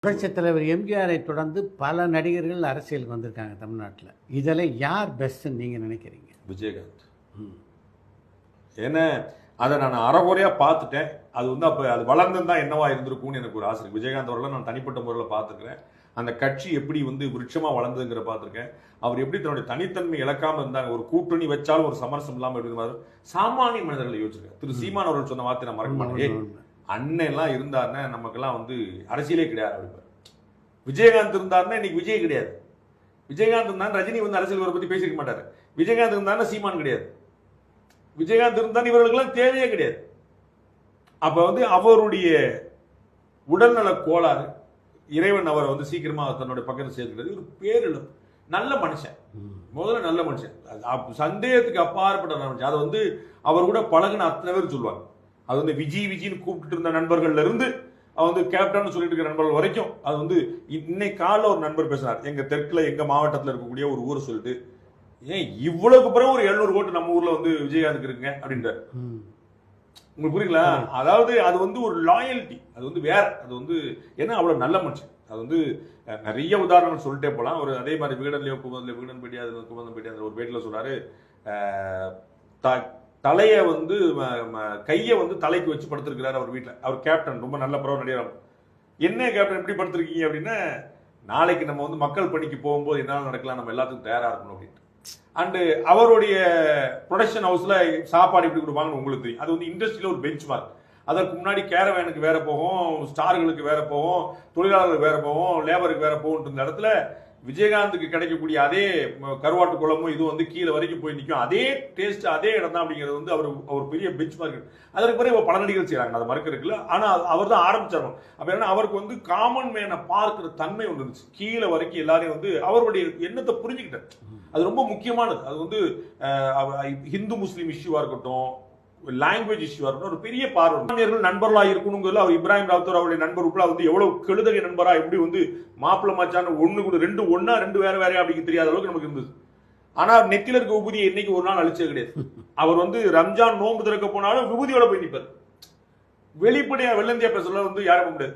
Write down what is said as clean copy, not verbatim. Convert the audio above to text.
புரட்சித் தலைவர் எம்ஜிஆரை தொடர்ந்து பல நடிகர்கள் அரசியலுக்கு வந்திருக்காங்க தமிழ்நாட்டில். இதில் யார் பெஸ்ட்ன்னு நீங்கள் நினைக்கிறீங்க? விஜயகாந்த். ஏன்னா அதை நான் அறகுறையாக பார்த்துட்டேன். அது வந்து அப்போ அது வளர்ந்துதான் என்னவா இருந்திருக்கும்னு எனக்கு ஒரு ஆசை. விஜயகாந்த் அவர்களை நான் தனிப்பட்ட முறையில் பார்த்துருக்கிறேன். அந்த கட்சி எப்படி வந்து விருட்சமாக வளர்ந்ததுங்கிற பார்த்துருக்கேன். அவர் எப்படி தன்னுடைய தனித்தன்மை இழக்காமல் இருந்தாங்க. ஒரு கூட்டணி வச்சாலும் ஒரு சமரசம் இல்லாமல் எப்படி சாமானிய மனிதர்களை யோசிச்சிருக்கேன். திரு சீமான் அவர்கள் சொன்ன வார்த்தை நான் மறக்க மாட்டேன். அண்ணெல்லாம் இருந்தாருன்னா நமக்கெல்லாம் வந்து அரசியலே கிடையாது அப்படிப்பார். விஜயகாந்த் இருந்தாருன்னா இன்னைக்கு விஜய் கிடையாது. விஜயகாந்த் இருந்தாலும் ரஜினி வந்து அரசியல் பற்றி பேசிக்க மாட்டாரு. விஜயகாந்த் இருந்தாலும் சீமான் கிடையாது. விஜயகாந்த் இருந்தால் இவர்களுக்கெல்லாம் தேவையே கிடையாது. அப்ப வந்து அவருடைய உடல்நல கோளாறு, இறைவன் அவரை வந்து சீக்கிரமா தன்னுடைய பக்கத்தில் சேர்க்கிறது ஒரு பேரிழப்பு. நல்ல மனுஷன், முதல்ல நல்ல மனுஷன், சந்தேகத்துக்கு அப்பாற்பட்ட மனுஷன். அதை வந்து அவர் கூட பழகுன அத்தனை பேர் சொல்லுவாங்க. அது வந்து விஜின்னு கூப்பிட்டு இருந்த நண்பர்கள்ல இருந்து அவன் வந்து கேப்டன் சொல்லிட்டு இருக்கிற நண்பர்கள் வரைக்கும். அது வந்து இன்னைக்கு காலைல ஒரு நண்பர் பேசினார். எங்க தெற்குல எங்க மாவட்டத்தில் இருக்கக்கூடிய ஒரு ஊரை சொல்லிட்டு, ஏன் இவ்வளவுக்கு பிறகு ஒரு 700 ஓட்டு நம்ம ஊர்ல வந்து விஜயகாந்த் இருக்குங்க அப்படின்றார். உங்களுக்கு புரியுங்களா? அதாவது அது வந்து ஒரு லாயல்ட்டி, அது வந்து வேற. அது வந்து ஏன்னா அவ்வளவு நல்ல மனுஷன். அது வந்து நிறைய உதாரணங்கள் சொல்லிட்டே போலாம். ஒரு அதே மாதிரி விகடன்லயோ விகடன் பேட்டியா குமந்தன் பேட்டியா ஒரு பேட்டில சொல்றாரு, தலையை வந்து கையை வந்து தலைக்கு வச்சு படுத்திருக்கிறாரு அவர் வீட்டில். அவர் கேப்டன், ரொம்ப நல்ல பரவ நடிகர். என்ன கேப்டன் எப்படி படுத்திருக்கீங்க அப்படின்னா, நாளைக்கு நம்ம வந்து மக்கள் பணிக்கு போகும்போது என்னால நடக்கலாம், நம்ம எல்லாத்துக்கும் தயாரா இருக்கணும் அப்படின்ட்டு. அண்டு அவருடைய ப்ரொடக்ஷன் ஹவுஸ்ல சாப்பாடு எப்படி கொடுப்பாங்கன்னு உங்களுக்கு தெரியும். அது வந்து இண்டஸ்ட்ரியில ஒரு பெஞ்ச் மார்க். அதற்கு முன்னாடி கேரவேனுக்கு வேற போகும், ஸ்டார்களுக்கு வேற போகும், தொழிலாளர்களுக்கு வேற போகும், லேபருக்கு வேற போகும். இந்த இடத்துல விஜயகாந்துக்கு கிடைக்கக்கூடிய அதே கருவாட்டு குழம்பும் இது வந்து கீழே வரைக்கும் போய் நிற்கும். அதே டேஸ்ட் அதே இடம் தான் அப்படிங்கிறது வந்து அவர் பெரிய பெஞ்ச் மார்க். அதற்கு பிறகு பல நடிகர்கள் செய்யறாங்க, அதை மறுக்க இருக்குல்ல. ஆனா அவர் தான் ஆரம்பிச்சாரு. அப்ப என்ன, அவருக்கு வந்து காமன் மேனை பார்க்கிற தன்மை ஒன்று இருந்துச்சு. கீழே வரைக்கும் எல்லாரையும் வந்து அவருடைய எண்ணத்தை புரிஞ்சுக்கிட்டார். அது ரொம்ப முக்கியமானது. அது வந்து ஹிந்து முஸ்லீம் இஷ்யூவா இருக்கட்டும், லாங்குவேஜ் இஷ்யூவா இருக்கட்டும், ஒரு பெரிய பார்வை. நண்பர்களா இருக்கணுங்கிறது அவர் இப்ராஹிம் ராவுத்தர் அவருடைய நண்பர் உட்பட வந்து எவ்வளவு கெழுதகை நண்பரா, எப்படி வந்து மாப்பிள்ள மச்சான ஒண்ணு கூட ரெண்டு ஒன்னா ரெண்டு வேற வேற அப்படிங்க தெரியாத அளவுக்கு நமக்கு இருந்தது. ஆனா நெத்தில இருக்க விபூதியை இன்னைக்கு ஒரு நாள் அழிச்சது கிடையாது. அவர் வந்து ரம்ஜான் நோன்பு திறக்க போனாலும் விபூதியோட போய் நிற்பார். வெளிப்படையா வெள்ளந்தியா பேசல வந்து யாரும் முடியாது.